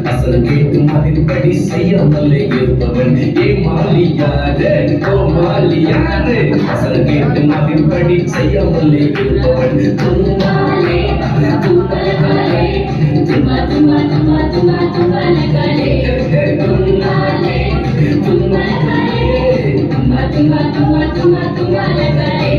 அசல் கேட்டும் அதன்படி செய்யாமலே இருப்பவன் ஏமாலியாரு கோமாலியாரு அசல் கேட்டும் அதன்படி செய்யாமலே இருப்பவன் தும்மாலே தும்மலகாலே தும்மா தும்மா தும்மா தும்மா தும்மலகாலே தும்மாலே தும்மலகாலே தும்மா தும்மா தும்மா தும்மா தும்மலகாலே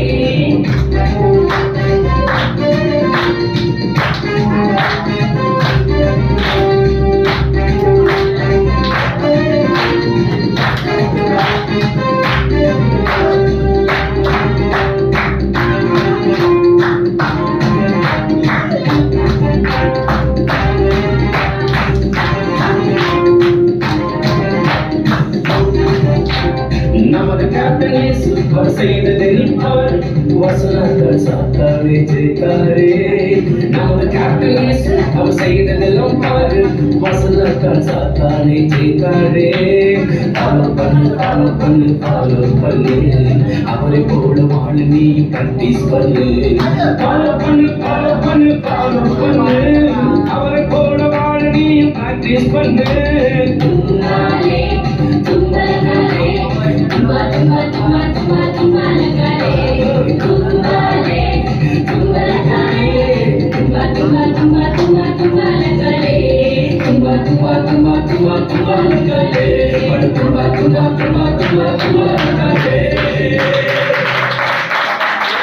நமது கேப்டன் இயேசு அவர் செய்ததில் பார் வசனங்கள் சாத்தானே ஜெயித்தாரே நமது கேப்டன் இயேசு அவர் செய்ததெல்லாம் பார் வசனங்கள் சாத்தானே ஜெயித்தாரே ஃபாலோ பண்ணு ஃபாலோ பண்ணு ஃபாலோ பண்ணு அவரை போல வாழ நீ பிராக்டிஸ் பண்ணு ஃபாலோ பண்ணு ஃபாலோ பண்ணு ஃபாலோ பண்ணு அவரை போல வாழ நீ பிராக்டிஸ் பண்ணு தும்மாலே தும்மலகாலே தும்மா தும்மா தும்மா தும்மா தும்மலகாலே தும்மாலே தும்மலகாலே தும்மா தும்மா தும்மா தும்மா தும்மலகாலே தும்மா தும்மா தும்மா தும்மா தும்மலகாலே தும்மா தும்மா தும்மா தும்மா தும்மா